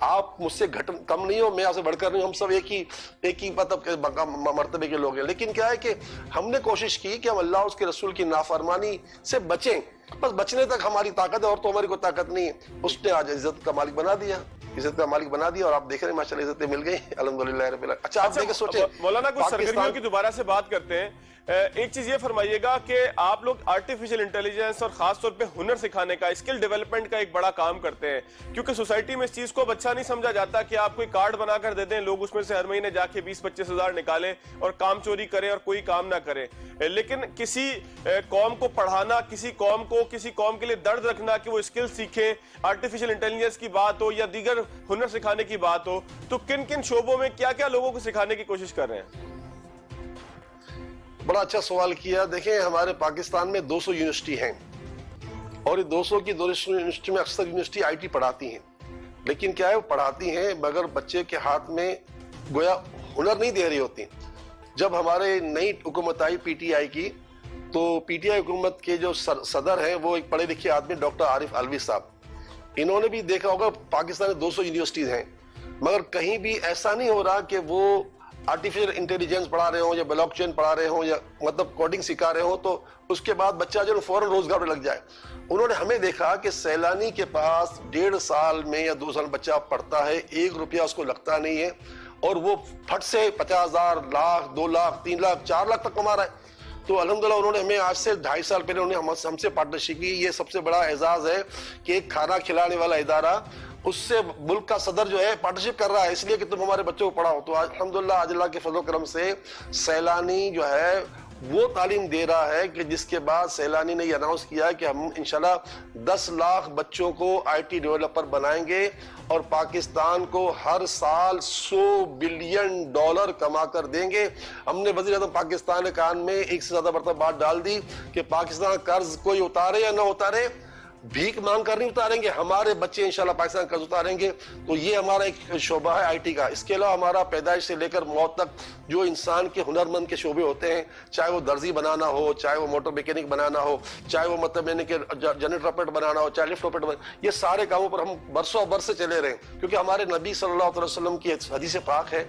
آپ مجھ سے کم نہیں ہو، میں آپ سے بڑھ کر نہیں ہوں، ہم سب ایک ہی مطلب مرتبے کے لوگ ہیں. لیکن کیا ہے کہ ہم نے کوشش کی کہ ہم اللہ اور اس کے رسول کی نافرمانی سے بچیں، بس بچنے تک ہماری طاقت ہے، اور تو ہماری کوئی طاقت نہیں ہے. اس نے آج عزت کا مالک بنا دیا، عزت کا مالک بنا دیا، اور آپ دیکھ رہے ہیں ماشاءاللہ عزتیں مل گئی الحمدللہ رب العالمین. اچھا آپ دیکھیں سوچیں مولانا کچھ سرگرمیوں کی دوبارہ سے بات کرتے ہیں. ایک چیز یہ فرمائیے گا کہ آپ لوگ آرٹیفیشل انٹیلیجنس اور خاص طور پہ ہنر سکھانے کا، اسکل ڈیولپمنٹ کا ایک بڑا کام کرتے ہیں، کیونکہ سوسائٹی میں اس چیز کو اب اچھا نہیں سمجھا جاتا کہ آپ کوئی کارڈ بنا کر دے دیں، لوگ اس میں سے ہر مہینے جا کے 20-25 ہزار نکالیں اور کام چوری کریں اور کوئی کام نہ کریں. لیکن کسی قوم کو پڑھانا، کسی قوم کے لیے درد رکھنا کہ وہ اسکل سیکھیں، آرٹیفیشل انٹیلیجنس کی بات ہو یا دیگر ہنر سکھانے کی بات ہو، تو کن کن شعبوں میں کیا کیا لوگوں کو سکھانے کی کوشش کر رہے ہیں؟ بڑا اچھا سوال کیا. دیکھیں ہمارے پاکستان میں 200 یونیورسٹی ہیں، اور یہ 200 کی یونیورسٹی میں اکثر یونیورسٹی آئی ٹی پڑھاتی ہیں. لیکن کیا ہے، وہ پڑھاتی ہیں مگر بچے کے ہاتھ میں گویا ہنر نہیں دے رہی ہوتی. جب ہمارے نئی حکومت آئی پی ٹی آئی کی، تو پی ٹی آئی حکومت کے جو صدر ہیں وہ ایک پڑھے لکھے آدمی ڈاکٹر عارف علوی صاحب. انہوں نے بھی دیکھا ہوگا پاکستان میں 200 یونیورسٹیز ہیں، مگر کہیں بھی ایسا نہیں ہو رہا کہ وہ آرٹیفیشل انٹیلیجنس پڑھا رہے ہوں یا بلاک چین پڑھا رہے ہوں یا مطلب کوڈنگ سکھا رہے ہوں تو اس کے بعد بچہ جو فوراً روزگار میں لگ جائے. انہوں نے ہمیں دیکھا کہ سیلانی کے پاس 1.5 سال میں یا 2 سال بچہ پڑھتا ہے، 1 روپیہ اس کو لگتا نہیں ہے، اور وہ پھٹ سے 50,000، لاکھ، 2 لاکھ، 3 لاکھ، 4 لاکھ تک کما رہا ہے. تو الحمدللہ انہوں نے ہمیں آج سے 2.5 سال پہلے انہوں نے ہم سے پارٹنرشپ کی. یہ سب سے بڑا اعزاز ہے کہ ایک کھانا کھلانے والا ادارہ اس سے ملک کا صدر جو ہے پارٹنرشپ کر رہا ہے، اس لیے کہ تم ہمارے بچوں کو پڑھاؤ. تو الحمدللہ آج اللہ کے فضل و کرم سے سیلانی جو ہے وہ تعلیم دے رہا ہے کہ جس کے بعد سیلانی نے یہ اناؤنس کیا کہ ہم انشاءاللہ 10 لاکھ بچوں کو آئی ٹی ڈیولپر بنائیں گے، اور پاکستان کو ہر سال $100 بلین کما کر دیں گے. ہم نے وزیر اعظم پاکستان کے کان میں ایک سے زیادہ مرتبہ بات ڈال دی کہ پاکستان قرض کوئی اتارے یا نہ اتارے، بھیک مانگ کر نہیں اتاریں گے، ہمارے بچے انشاءاللہ پاکستان قرض اتاریں گے. تو یہ ہمارا ایک شعبہ ہے آئی ٹی کا. اس کے علاوہ ہمارا پیدائش سے لے کر موت تک جو انسان کے ہنرمند کے شعبے ہوتے ہیں، چاہے وہ درزی بنانا ہو، چاہے وہ موٹر میکینک بنانا ہو، چاہے وہ مطلب یعنی کہ جنریٹر آپریٹر بنانا ہو، چاہے لفٹ آپریٹر بنانا، یہ سارے کاموں پر ہم برسوں برس سے چلے رہے ہیں. کیونکہ ہمارے نبی صلی اللہ علیہ وسلم کی حدیث پاک ہے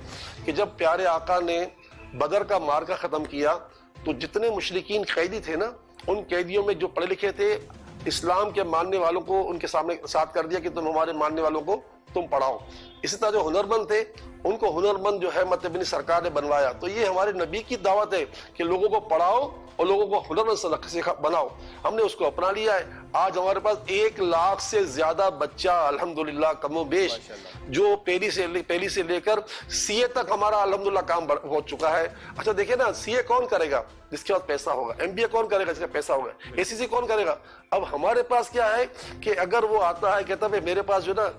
کہ جب پیارے آقا نے بدر کا معرکہ ختم کیا تو جتنے مشرکین قیدی تھے نا، ان قیدیوں میں جو پڑھے لکھے تھے، اسلام کے ماننے والوں کو ان کے سامنے ساتھ کر دیا کہ تم ہمارے ماننے والوں کو تم پڑھاؤ. اسی طرح جو ہنرمند تھے ان کو ہنرمند جو ہے مطلب سرکار نے بنوایا. تو یہ ہمارے نبی کی دعوت ہے کہ لوگوں کو پڑھاؤ اور لوگوں کو ہنرمند بناؤ. ہم نے اس کو اپنا لیا ہے. آج ہمارے پاس 1 لاکھ سے زیادہ بچہ الحمدللہ کم و بیش جو پہلی سے لے کر سی اے تک ہمارا الحمدللہ کام ہو چکا ہے. اچھا دیکھیں نا، سی اے کون کرے گا جس کے پاس پیسہ ہوگا، ایم بی اے کون کرے گا جس کا پیسہ ہوگا، اے سی سی کون کرے گا. اب ہمارے پاس کیا ہے کہ اگر وہ آتا ہے کہتا ہے میرے پاس جو نا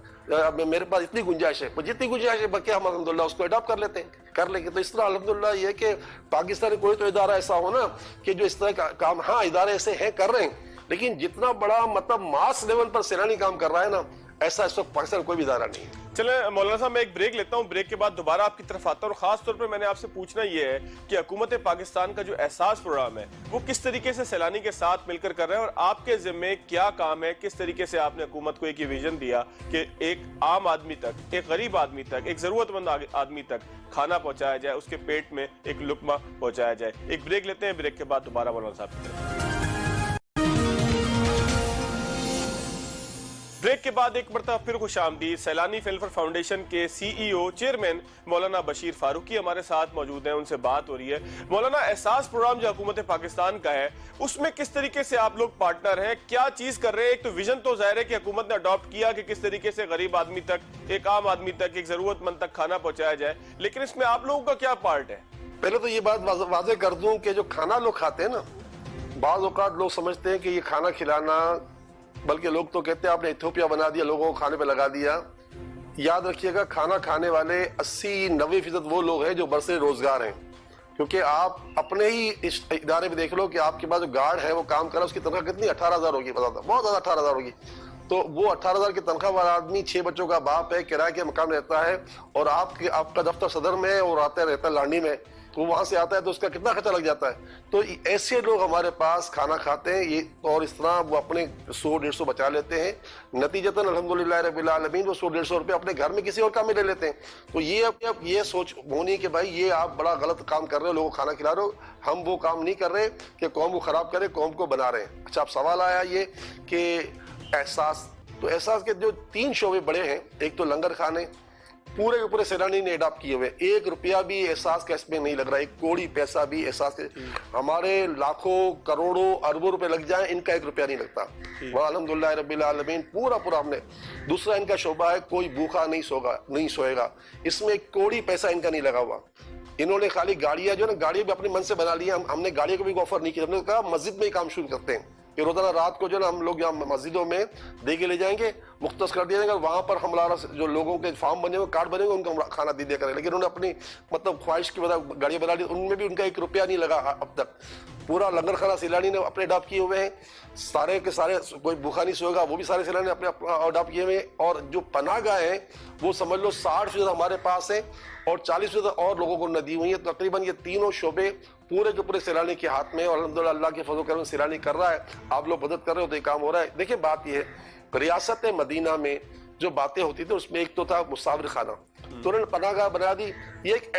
میرے پاس اتنی گنجائش ہے، جتنی گنجائش ہے بلکہ ہم الحمدللہ اس کو اڈاپٹ کر لیتے ہیں، کر لیں گے. تو اس طرح الحمدللہ یہ کہ پاکستان کوئی تو ادارہ ایسا ہو نا کہ جو اس طرح کا کام، ہاں ادارے ایسے ہیں کر رہے ہیں، لیکن جتنا بڑا مطلب ماس لیول پر سیلانی کام کر رہا ہے نا، ایسا اس وقت پاکستان کوئی بھی ادارہ نہیں ہے. چلیں مولانا صاحب میں ایک بریک لیتا ہوں، بریک کے بعد دوبارہ آپ کی طرف آتا ہوں. اور خاص طور پر میں نے آپ سے پوچھنا یہ ہے کہ حکومت پاکستان کا جو احساس پروگرام ہے وہ کس طریقے سے سیلانی کے ساتھ مل کر رہے ہیں، اور آپ کے ذمے کیا کام ہے، کس طریقے سے آپ نے حکومت کو ایک ویژن دیا کہ ایک عام آدمی تک، ایک غریب آدمی تک، ایک ضرورت مند آدمی تک کھانا پہنچایا جائے، اس کے پیٹ میں ایک لقمہ پہنچایا جائے. ایک بریک لیتے ہیں، بریک کے بعد دوبارہ مولانا صاحب کی طرف. بریک کے بعد ایک مرتبہ پھر خوش آمدید. سیلانی ویلفیئر فاؤنڈیشن کے سی ای او چیئرمین مولانا بشیر فاروقی ہمارے ساتھ موجود ہیں، ان سے بات ہو رہی ہے. مولانا، احساس پروگرام جو حکومت پاکستان کا ہے اس میں کس طریقے سے آپ لوگ پارٹنر ہیں، کیا چیز کر رہے ہیں؟ ایک تو ویژن تو ظاہر ہے کہ حکومت نے اڈاپٹ کیا کہ کس طریقے سے غریب آدمی تک، ایک عام آدمی تک، ایک ضرورت مند تک کھانا پہنچایا جائے، لیکن اس میں آپ لوگوں کا کیا پارٹ ہے؟ پہلے تو یہ بات واضح کر دوں کہ جو کھانا لوگ کھاتے ہیں نا، بعض اوقات لوگ سمجھتے ہیں کہ یہ کھانا کھلانا، بلکہ لوگ تو کہتے ہیں آپ نے ایتھوپیا بنا دیا، لوگوں کو کھانے پہ لگا دیا. یاد رکھیے گا کھانا کھانے والے 80-90% وہ لوگ ہیں جو برسر روزگار ہیں. کیونکہ آپ اپنے ہی اس ادارے میں دیکھ لو کہ آپ کے پاس جو گارڈ ہے وہ کام کر رہا ہے، اس کی تنخواہ کتنی 18,000 ہوگی، بتا بہت زیادہ 18,000 ہوگی. تو وہ 18,000 کی تنخواہ والا آدمی 6 بچوں کا باپ ہے، کرائے کے مکان رہتا ہے، اور آپ کا دفتر صدر میں اور آتا رہتا ہے لانڈی میں. تو وہاں سے آتا ہے تو اس کا کتنا خرچہ لگ جاتا ہے. تو ایسے لوگ ہمارے پاس کھانا کھاتے ہیں یہ اور اس طرح وہ اپنے 100-150 بچا لیتے ہیں. نتیجتاً الحمدللہ رب العالمین وہ 100-150 روپے اپنے گھر میں کسی اور کام میں لے لیتے ہیں. تو یہ سوچ ہونی کہ بھائی یہ آپ بڑا غلط کام کر رہے ہو, لوگوں کو کھانا کھلا رہے ہو. ہم وہ کام نہیں کر رہے کہ قوم کو خراب کرے, قوم کو بنا رہے ہیں. اچھا اب سوال آیا یہ کہ احساس, تو احساس کے جو 3 شعبے بڑے ہیں. ایک تو لنگر کھانے پورے کے پورے سیلانی نے اڈاپٹ کیے ہوئے, 1 روپیہ بھی احساس کا اس میں نہیں لگ رہا, 1 کوڑی پیسہ بھی احساس کے. ہمارے لاکھوں کروڑوں اربوں روپے لگ جائیں, ان کا 1 روپیہ نہیں لگتا. وہ الحمدللہ رب العالمین پورا ہم نے. دوسرا ان کا شعبہ ہے کوئی بھوکا نہیں سوئے گا, اس میں 1 کوڑی پیسہ ان کا نہیں لگا ہوا. انہوں نے خالی گاڑیاں جو نا گاڑیاں بھی اپنے من سے بنا لی. ہم نے گاڑیوں کو بھی آفر نہیں کیا, ہم نے کہا مسجد میں ہی کام شروع کرتے ہیں کہ روزانہ رات کو جو نا ہم لوگ یہاں مسجدوں میں دے کے لے جائیں گے, مختص کر دیا جائے گا, وہاں پر ہمارا جو لوگوں کے فارم بنے ہوئے کارڈ بنے ہوئے ان کو ہم کھانا دے دیا کریں. لیکن انہوں نے اپنی مطلب خواہش کی وجہ گاڑیاں بنا لی, ان میں بھی ان کا 1 روپیہ نہیں لگا اب تک. پورا لنگر خانہ سیلانی نے اپنے اڈاپٹ کیے ہوئے ہیں, سارے کے سارے, کوئی بھوکا نہیں سوئے گا وہ بھی سارے سیلانی نے اپنے اڈاپٹ کیے ہوئے ہیں. اور جو پناہ گاہ ہیں وہ سمجھ لو 60% ہمارے پاس ہیں اور 40% اور لوگوں کو نہ دی ہوئی ہیں. تقریباً یہ تینوں شعبے پورے کے پورے سیلانی کے ہاتھ میں, اور الحمدللہ اللہ کے فضل و کرم سیلانی کر رہا ہے. آپ لوگ مدد کر رہے ہو تو یہ کام ہو رہا ہے. دیکھیں بات یہ ہے, ریاست مدینہ میں جو باتیں ہوتی تھیں اس میں ایک تو تھا مسافر خانہ, تو انہوں نے پناہ گاہ بنا دی. یہ ایک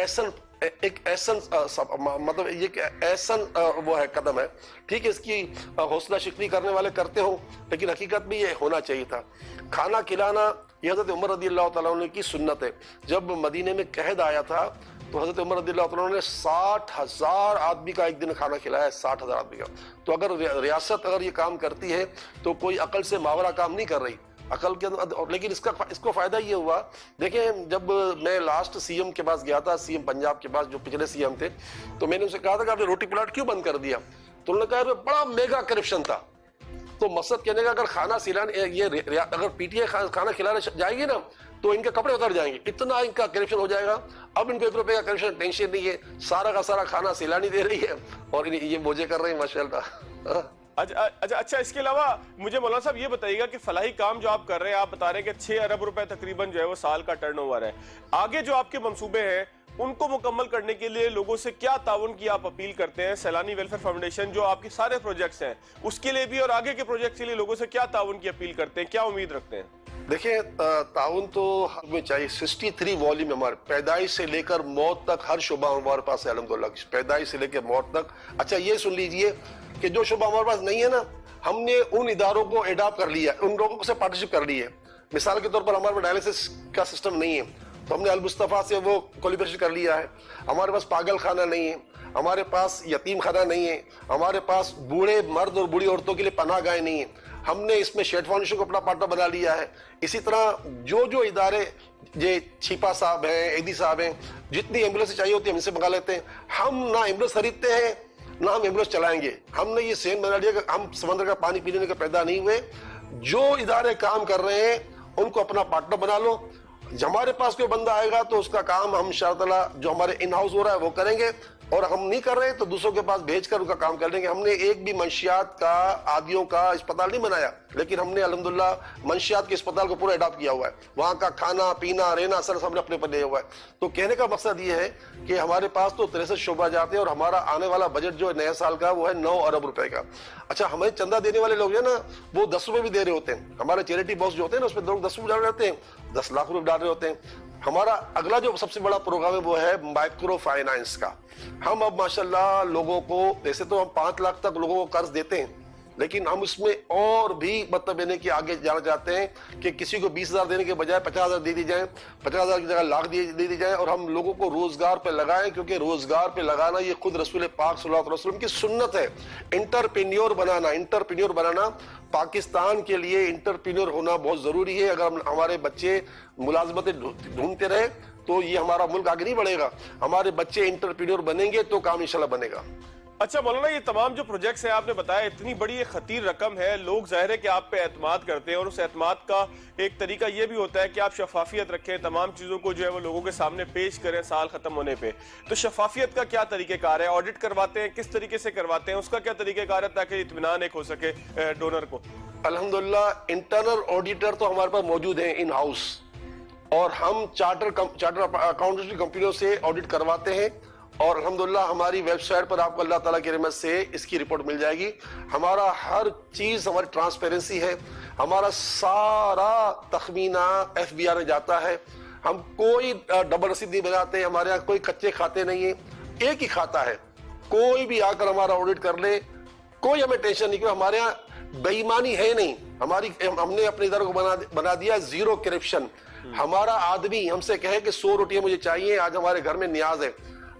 مطلب یہ احسن وہ ہے قدم ہے, ٹھیک ہے, اس کی حوصلہ شکنی کرنے والے کرتے ہوں, لیکن حقیقت میں یہ ہونا چاہیے تھا. کھانا کھلانا یہ حضرت عمر رضی اللہ تعالیٰ عنہ کی سنت ہے. جب مدینے میں قحط آیا تھا تو حضرت عمر رضی اللہ تعالیٰ عنہ نے 60,000 آدمی کا ایک دن کھانا کھلایا, 60,000 آدمی کا. تو اگر ریاست اگر یہ کام کرتی ہے تو کوئی عقل سے ماورا کام نہیں کر رہی عقل کے اندر. لیکن اس کو فائدہ یہ ہوا, دیکھیں جب میں لاسٹ سی ایم کے پاس گیا تھا, سی ایم پنجاب کے پاس جو پچھلے سی ایم تھے, تو میں نے ان سے کہا تھا کہ آپ نے روٹی پلاٹ کیوں بند کر دیا؟ تو انہوں نے کہا بڑا میگا کرپشن تھا. تو مقصد کہنے کا اگر کھانا سیلانے یہ اگر پی ٹی آئی کھانا کھلانے جائے گی نا تو ان کے کپڑے اتر جائیں گے, اتنا ان کا کرپشن ہو جائے گا. اب ان کو 1 روپے کا کرپشن ٹینشن نہیں ہے, سارا کا سارا کھانا سیلانی دے رہی ہے اور یہ موجے کر رہے ہیں ماشاءاللہ. اچھا اس کے علاوہ مجھے مولانا صاحب یہ بتائیے گا کہ فلاحی کام جو آپ کر رہے ہیں, آپ بتا رہے ہیں کہ 6 ارب روپے تقریباً جو ہے وہ سال کا ٹرن اوور ہے, آگے جو آپ کے منصوبے ہیں ان کو مکمل کرنے کے لیے لوگوں سے کیا تعاون کی آپ اپیل کرتے ہیں؟ سیلانی ویلفیئر فاؤنڈیشن جو آپ کے سارے پروجیکٹس ہیں اس کے لیے بھی اور آگے کے پروجیکٹس کے لیے لوگوں سے کیا تعاون کی اپیل کرتے ہیں, کیا امید رکھتے ہیں؟ دیکھیں تعاون تو ہمیں چاہیے. 63 والیوم ہمارے پیدائش سے لے کر موت تک ہر شعبہ ہمارے پاس ہے الحمدللہ, پیدائش سے لے کے موت تک. اچھا یہ سن لیجئے کہ جو شعبہ ہمارے پاس نہیں ہے نا, ہم نے ان اداروں کو اڈاپٹ کر لیا, ان لوگوں سے پارٹنرشپ کر لی ہے. مثال کے طور پر ہمارے پاس ڈائلسس کا سسٹم نہیں ہے تو ہم نے المصطفیٰ سے وہ کولیبریشن کر لیا ہے. ہمارے پاس پاگل خانہ نہیں ہے, ہمارے پاس یتیم خانہ نہیں ہے, ہمارے پاس بوڑھے مرد اور بوڑھی عورتوں کے لیے پناہ گاہیں نہیں ہیں. ہم نے اس میں شیڈ فاؤنڈیشن کو اپنا پارٹنر بنا لیا ہے. اسی طرح جو ادارے یہ چھیپا صاحب ہیں, ایدی صاحب ہیں, جتنی ایمبولینس چاہیے ہوتی ہے ہم ان سے منگا لیتے ہیں. ہم نہ ایمبولینس خریدتے ہیں نہ ہم ایمبولینس چلائیں گے. ہم نے یہ سین بنا لیا کہ ہم سمندر کا پانی پینے کا پیدا نہیں ہوئے. جو ادارے کام کر رہے ہیں ان کو اپنا پارٹنر بنا لو. ہمارے پاس کوئی بندہ آئے گا تو اس کا کام ہم انشاءاللہ جو ہمارے ان ہاؤس ہو رہا ہے وہ کریں گے, اور ہم نہیں کر رہے تو دوسروں کے پاس بھیج کر ان کا کام کر لیں گے. ہم نے ایک بھی منشیات کا عادیوں کا اسپتال نہیں بنایا, لیکن ہم نے الحمدللہ منشیات کے اسپتال کو پورا اڈاپٹ کیا ہوا ہے. وہاں کا کھانا پینا رہنا سر ہم نے اپنے پر لیا ہوا ہے. تو کہنے کا مقصد یہ ہے کہ ہمارے پاس تو 63 شعبہ جاتے ہیں اور ہمارا آنے والا بجٹ جو ہے نئے سال کا وہ ہے 9 ارب روپے کا. اچھا ہمیں چندہ دینے والے لوگ ہیں نا وہ 10 روپے بھی دے رہے ہوتے ہیں. ہمارے چیریٹی باکس جو ہوتے ہیں نا اس میں لوگ 10 روپے ڈال رہے ہوتے ہیں, 10 لاکھ روپے ڈال رہے ہوتے ہیں. ہمارا اگلا جو سب سے بڑا پروگرام ہے وہ ہے مائکرو فائنانس کا. ہم اب ماشاءاللہ لوگوں کو, ویسے تو ہم 5 لاکھ تک لوگوں کو قرض دیتے ہیں, لیکن ہم اس میں اور بھی مطلب یعنی کہ آگے جانا چاہتے ہیں کہ کسی کو 20,000 دینے کے بجائے 50,000 دے دی جائیں, 50,000 کی جگہ لاکھ دے دی جائیں, اور ہم لوگوں کو روزگار پہ لگائیں, کیونکہ روزگار پہ لگانا یہ خود رسول پاک صلی اللہ علیہ وسلم کی سنت ہے. انٹرپرینیور بنانا پاکستان کے لیے انٹرپرینیور ہونا بہت ضروری ہے. اگر ہمارے بچے ملازمتیں ڈھونڈتے رہے تو یہ ہمارا ملک آگے نہیں بڑھے گا. ہمارے بچے انٹرپرینیور بنیں گے تو کام انشاءاللہ بنے گا. اچھا مولانا, یہ تمام جو پروجیکٹس ہیں آپ نے بتایا اتنی بڑی ایک خطیر رقم ہے, لوگ ظاہر ہے کہ آپ پہ اعتماد کرتے ہیں, اور اس اعتماد کا ایک طریقہ یہ بھی ہوتا ہے کہ آپ شفافیت رکھیں, تمام چیزوں کو جو ہے وہ لوگوں کے سامنے پیش کریں سال ختم ہونے پہ. تو شفافیت کا کیا طریقہ کار ہے؟ آڈٹ کرواتے ہیں, کس طریقے سے کرواتے ہیں, اس کا کیا طریقہ کار ہے تاکہ اطمینان ایک ہو سکے ڈونر کو؟ الحمدللہ انٹرنل آڈیٹر تو ہمارے پاس موجود ہیں ان ہاؤس, اور ہم چارٹر اکاؤنٹنٹ کمپنیوں سے آڈٹ کرواتے ہیں, اور الحمدللہ ہماری ویب سائٹ پر آپ کو اللہ تعالیٰ کی رحمت سے اس کی رپورٹ مل جائے گی. ہمارا ہر چیز ہماری ٹرانسپیرنسی ہے, ہمارا سارا تخمینہ ایف بی آر میں جاتا ہے. ہم کوئی ڈبل رسید نہیں بناتے, ہمارے یہاں کوئی کچے کھاتے نہیں ہیں, ایک ہی کھاتا ہے. کوئی بھی آ کر ہمارا آڈٹ کر لے, کوئی ہمیں ٹینشن نہیں, کیونکہ ہمارے یہاں بے ایمانی ہے نہیں. ہم نے اپنے ادارے کو بنا دیا زیرو کرپشن. ہمارا آدمی ہم سے کہے کہ 100 روٹیاں مجھے چاہیے, آج ہمارے گھر میں نیاز ہے,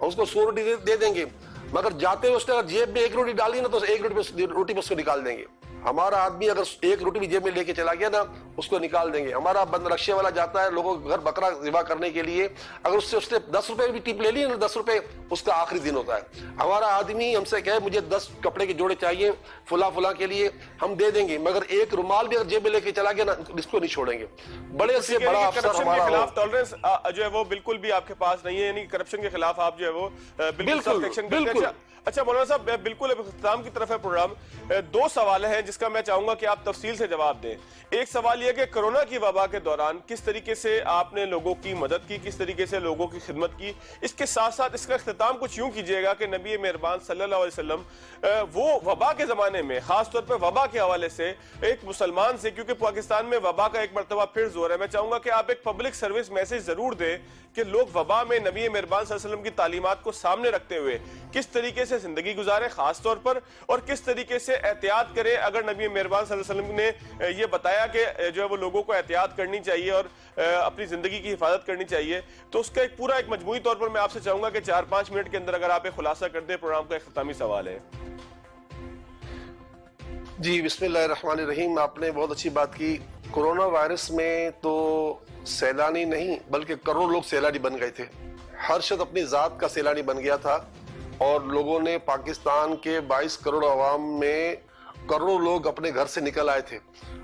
ہم اس کو 100 روٹی دے دیں گے, مگر جاتے ہوئے اس نے اگر جیب میں 1 روٹی ڈالی نا تو 1 روٹی پہ اس کو نکال دیں گے. ہمارا آدمی اگر 1 روٹی بھی جیب میں لے کے چلا گیا نا اس کو نکال دیں گے. ہمارا بند رکشے والا جاتا ہے لوگوں کے گھر بکرا ذبح کرنے کے لیے, اگر اس نے 10 روپے بھی ٹپ لے لی نا, 10 روپے اس کا آخری دن ہوتا ہے. ہمارا آدمی ہم سے کہے مجھے 10 کپڑے کے جوڑے چاہیے فلاں کے لیے, ہم دے دیں گے, مگر 1 رومال بھی اگر جیب میں لے کے چلا گیا نا اس کو نہیں چھوڑیں گے. بڑے سے بڑا افسر ہمارا خلاف ٹالرنس جو ہے وہ بالکل بھی آپ کے پاس نہیں ہے, یعنی کرپشن کے خلاف آپ جو ہے وہ بالکل. اچھا مولانا صاحب, بالکل اختتام کی طرف ہے پروگرام. 2 سوال ہیں جس کا میں چاہوں گا کہ آپ تفصیل سے جواب دیں. ایک سوال یہ کہ کرونا کی وبا کے دوران کس طریقے سے آپ نے لوگوں کی مدد کی, کس طریقے سے لوگوں کی خدمت کی. اس کے ساتھ ساتھ اس کا اختتام کچھ یوں کیجئے گا کہ نبی مہربان صلی اللہ علیہ وسلم وہ وبا کے زمانے میں, خاص طور پر وبا کے حوالے سے ایک مسلمان سے, کیونکہ پاکستان میں وبا کا ایک مرتبہ پھر زور ہے, میں چاہوں گا کہ آپ ایک پبلک سروس میسج ضرور دیں کہ لوگ وبا میں نبی مہربان صلی اللہ علیہ وسلم کی تعلیمات کو سامنے رکھتے ہوئے کس طریقے سے زندگی گزاریں خاص طور پر, اور کس طریقے سے احتیاط کریں. اگر نبی مہربان صلی اللہ علیہ وسلم نے یہ بتایا کہ جو ہے وہ لوگوں کو احتیاط کرنی چاہیے اور اپنی زندگی کی حفاظت کرنی چاہیے, تو اس کا ایک پورا ایک مجموعی طور پر میں آپ سے چاہوں گا کہ 4-5 منٹ کے اندر اگر آپ ایک خلاصہ کر دیں. پروگرام کا اختتامی سوال ہے. جی بسم اللہ الرحمن الرحیم. آپ نے بہت اچھی بات کی. کورونا وائرس میں تو سیلانی نہیں بلکہ کروڑوں لوگ سیلانی بن گئے تھے. ہر شخص اپنی ذات کا سیلانی بن گیا تھا, اور لوگوں نے پاکستان کے 22 کروڑ عوام میں کروڑوں لوگ اپنے گھر سے نکل آئے تھے,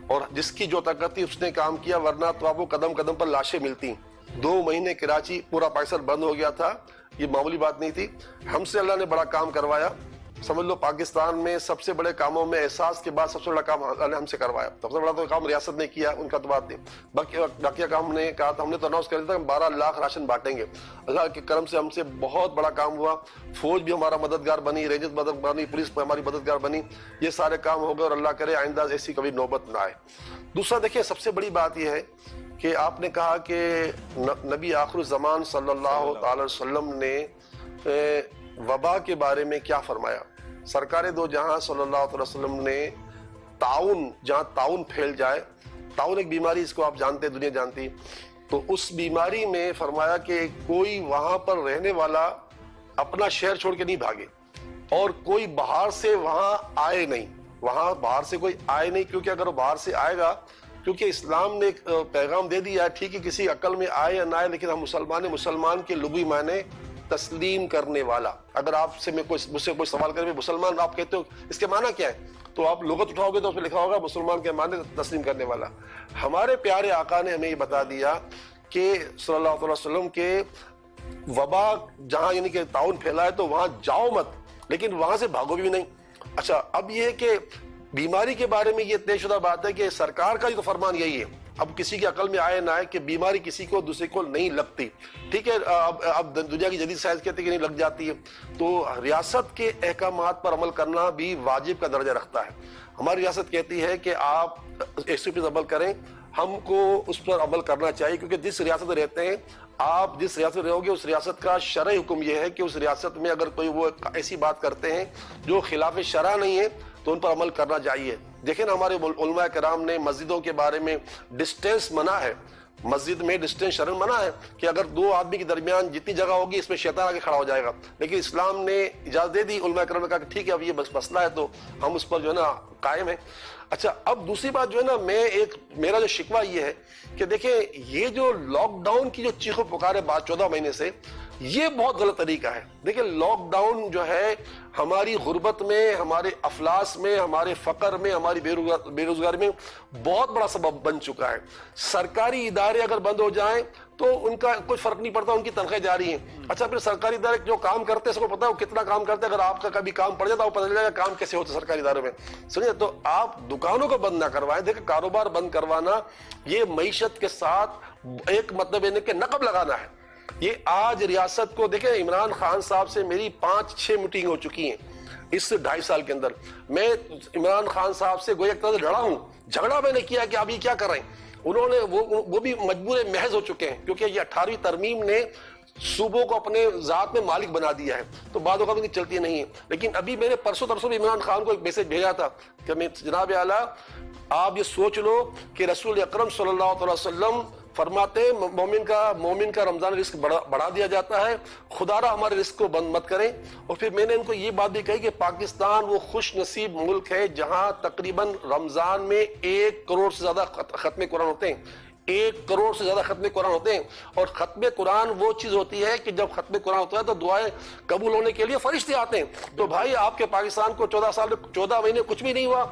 اور جس کی جو طاقت تھی اس نے کام کیا, ورنہ تو آپ کو قدم قدم پر لاشیں ملتی. 2 مہینے کراچی پورا پاکستان بند ہو گیا تھا, یہ معمولی بات نہیں تھی. ہم سے اللہ نے بڑا کام کروایا. سمجھ لو پاکستان میں سب سے بڑے کاموں میں احساس کے بعد سب سے بڑا کام اللہ نے ہم سے کروایا. سب سے بڑا تو کام ریاست نے کیا, ان کا تو بات نہیں. باقی کام نے کہا تھا, ہم نے تو اناؤنس کر دیا تھا کہ 12 لاکھ راشن بانٹیں گے. اللہ کے کرم سے ہم سے بہت بڑا کام ہوا. فوج بھی ہمارا مددگار بنی, رینجرز مدد بنی, پولیس ہماری مددگار بنی. یہ سارے کام ہو گئے, اور اللہ کرے آئندہ ایسی کبھی نوبت نہ آئے. دوسرا دیکھیں, سب سے بڑی بات یہ ہے کہ آپ نے کہا کہ نبی آخر الزمان صلی اللہ تعالی وسلم نے وبا کے بارے میں کیا فرمایا. سرکار دو جہاں صلی اللہ علیہ وسلم نے تعاون, جہاں تعاون پھیل جائے, تعاون ایک بیماری, اس کو آپ جانتے, دنیا جانتی, تو اس بیماری میں فرمایا کہ کوئی وہاں پر رہنے والا اپنا شہر چھوڑ کے نہیں بھاگے, اور کوئی باہر سے وہاں آئے نہیں. وہاں باہر سے کوئی آئے نہیں, کیونکہ اگر وہ باہر سے آئے گا, کیونکہ اسلام نے ایک پیغام دے دیا ہے, ٹھیک ہے کسی عقل میں آئے یا نہ آئے, لیکن ہم مسلمان کے لغوی معنی تسلیم کرنے والا. اگر آپ سے مجھ سے کوئی سوال کرے مسلمان آپ کہتے ہو اس کے معنی کیا ہے, تو آپ لغت اٹھاؤ گے تو اس میں لکھا ہوگا مسلمان کے معنی تسلیم کرنے والا. ہمارے پیارے آقا نے ہمیں یہ بتا دیا کہ صلی اللہ علیہ وسلم کے وبا جہاں یعنی کہ تعاون پھیلا ہے تو وہاں جاؤ مت, لیکن وہاں سے بھاگو بھی نہیں. اچھا, اب یہ ہے کہ بیماری کے بارے میں یہ طے شدہ بات ہے کہ سرکار کا جو فرمان یہی ہے, اب کسی کی عقل میں آئے نہ آئے کہ بیماری کسی کو دوسرے کو نہیں لگتی. ٹھیک ہے, اب دنیا کی جدید سائنس کہتے ہیں کہ نہیں لگ جاتی ہے, تو ریاست کے احکامات پر عمل کرنا بھی واجب کا درجہ رکھتا ہے. ہماری ریاست کہتی ہے کہ آپ SOP پر عمل کریں, ہم کو اس پر عمل کرنا چاہیے, کیونکہ جس ریاست میں رہتے ہیں, آپ جس ریاست میں رہو گے اس ریاست کا شرعی حکم یہ ہے کہ اس ریاست میں اگر کوئی وہ ایسی بات کرتے ہیں جو خلاف شرع نہیں ہے تو ان پر عمل کرنا چاہیے. دیکھیں نا, ہمارے علماء کرام نے مسجدوں کے بارے میں ڈسٹینس منع ہے, مسجد میں ڈسٹینس شرعن منع ہے کہ اگر 2 آدمی کے درمیان جتنی جگہ ہوگی اس میں شیطان آگے کھڑا ہو جائے گا, لیکن اسلام نے اجازت دے دی. علماء کرام نے کہا کہ ٹھیک ہے اب یہ بس مسئلہ ہے تو ہم اس پر جو ہے نا قائم ہیں. اچھا, اب دوسری بات جو ہے نا, میرا جو شکوہ یہ ہے کہ دیکھیں یہ جو لاک ڈاؤن کی جو چیخ و پکار ہے بعد 14 مہینے سے, یہ بہت غلط طریقہ ہے. دیکھیں لاک ڈاؤن جو ہے ہماری غربت میں, ہمارے افلاس میں, ہمارے فقر میں, ہماری بے روزگاری میں بہت بڑا سبب بن چکا ہے. سرکاری ادارے اگر بند ہو جائیں تو ان کا کوئی فرق نہیں پڑتا, ان کی تنخواہیں جاری ہیں. اچھا, پھر سرکاری ادارے جو کام کرتے ہیں سب کو پتا ہے وہ کتنا کام کرتے ہیں, اگر آپ کا کبھی کام پڑ جاتا ہے وہ پتہ چل جائے گا کام کیسے ہوتا ہے سرکاری اداروں میں. سمجھے, تو آپ دکانوں کو بند نہ کروائیں. دیکھیں, کاروبار بند کروانا یہ معیشت کے ساتھ ایک مطلب کہ نقب لگانا ہے. یہ آج ریاست کو دیکھیں، عمران خان صاحب سے میری 5-6 میٹنگ ہو چکی ہیں اس 2.5 سال کے اندر. میں عمران خان صاحب سے گویا ایک طرح سے لڑا ہوں، جھگڑا میں نے کیا کہ آپ یہ کیا کر رہے ہیں. انہوں نے وہ بھی مجبور محض ہو چکے ہیں کیونکہ یہ 18ویں ترمیم نے صوبوں کو اپنے ذات میں مالک بنا دیا ہے، تو بعد اوقات ان کی چلتی نہیں ہے. لیکن ابھی میں نے پرسوں ترسوں بھی عمران خان کو ایک میسج بھیجا تھا کہ میں جناب اعلیٰ آپ یہ سوچ لو کہ رسول اکرم صلی اللہ علیہ وسلم فرماتے ہیں مومن کا رمضان رزق بڑھا دیا جاتا ہے، خدا را ہمارے رزق کو بند مت کریں. اور پھر میں نے ان کو یہ بات بھی کہی کہ پاکستان وہ خوش نصیب ملک ہے جہاں تقریباً رمضان میں 1 کروڑ سے زیادہ ختم قرآن ہوتے ہیں. 1 کروڑ سے زیادہ ختم قرآن ہوتے ہیں. اور ختم قرآن وہ چیز ہوتی ہے کہ جب ختم قرآن ہوتا ہے تو دعائیں قبول ہونے کے لیے فرشتے آتے ہیں. تو بھائی آپ کے پاکستان کو 14 مہینے کچھ بھی نہیں ہوا.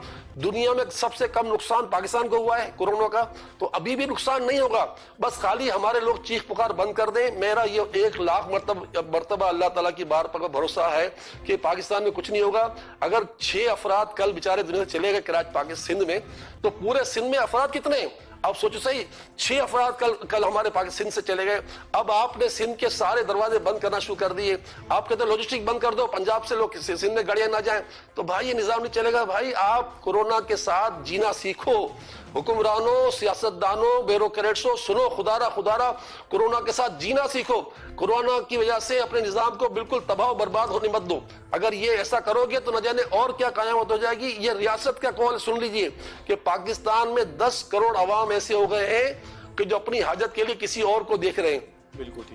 دنیا میں سب سے کم نقصان پاکستان کو ہوا ہے کورونا کا، تو ابھی بھی نقصان نہیں ہوگا. بس خالی ہمارے لوگ چیخ پکار بند کر دیں. میرا یہ 1,00,000 مرتبہ اللہ تعالیٰ کی بار پر بھروسہ ہے کہ پاکستان میں کچھ نہیں ہوگا. اگر 6 افراد کل بیچارے دنیا سے چلے گئے کراچی پاکستان سندھ میں، تو پورے سندھ میں افراد کتنے ہیں؟ اب سوچو صحیح، 6 افراد کل ہمارے پاکستان سے چلے گئے. اب آپ نے سندھ کے سارے دروازے بند کرنا شروع کر دیے. آپ کہتے ہیں لاجسٹک بند کر دو، پنجاب سے لوگ سندھ میں گاڑیاں نہ جائیں. تو بھائی یہ نظام نہیں چلے گا. بھائی آپ کورونا کے ساتھ جینا سیکھو. حکمرانوں، سیاستدانوں، بیوروکریٹسوں، سنو، خدا را کورونا کے ساتھ جینا سیکھو. کورونا کی وجہ سے اپنے نظام کو بالکل تباہ و برباد ہونے مت دو. اگر یہ ایسا کرو گے تو نہ جانے اور کیا قیامت ہو جائے گی. یہ ریاست کا قول سن لیجئے کہ پاکستان میں 10 کروڑ عوام ایسے ہو گئے ہیں کہ جو اپنی حاجت کے لیے کسی اور کو دیکھ رہے ہیں.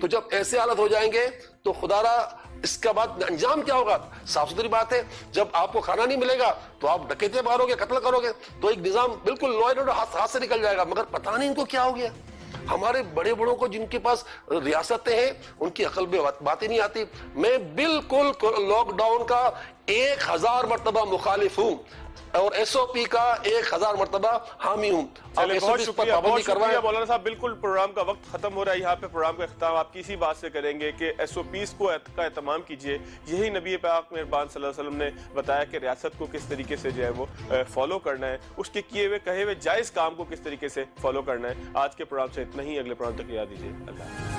تو جب ایسے حالت ہو جائیں گے تو خدا را اس کا بعد انجام کیا ہوگا؟ صاف ستھری بات ہے، جب آپ کو کھانا نہیں ملے گا تو آپ ڈکیتے مارو گے، قتل کرو گے، تو ایک نظام بالکل لا اینڈ آرڈر ہاتھ سے نکل جائے گا. مگر پتہ نہیں ان کو کیا ہو گیا. ہمارے بڑے بڑوں کو جن کے پاس ریاستیں ہیں ان کی عقل میں باتیں نہیں آتی. میں بالکل لاک ڈاؤن کا 1000 مرتبہ مخالف ہوں اور SOP کا 1000 مرتبہ حامی ہوں. بہت شکریہ مولانا صاحب. بالکل پروگرام کا وقت ختم ہو رہا ہے. یہاں پہ پروگرام کا اختتام آپ کی اسی بات سے کریں گے کہ SOPs کو کا اہتمام کیجئے. یہی نبی پاک مہربان صلی اللہ علیہ وسلم نے بتایا کہ ریاست کو کس طریقے سے جو ہے وہ فالو کرنا ہے، اس کے کیے ہوئے کہے ہوئے جائز کام کو کس طریقے سے فالو کرنا ہے. آج کے پروگرام سے اتنا ہی. اگلے پروگرام تک یاد دیجیے. اللہ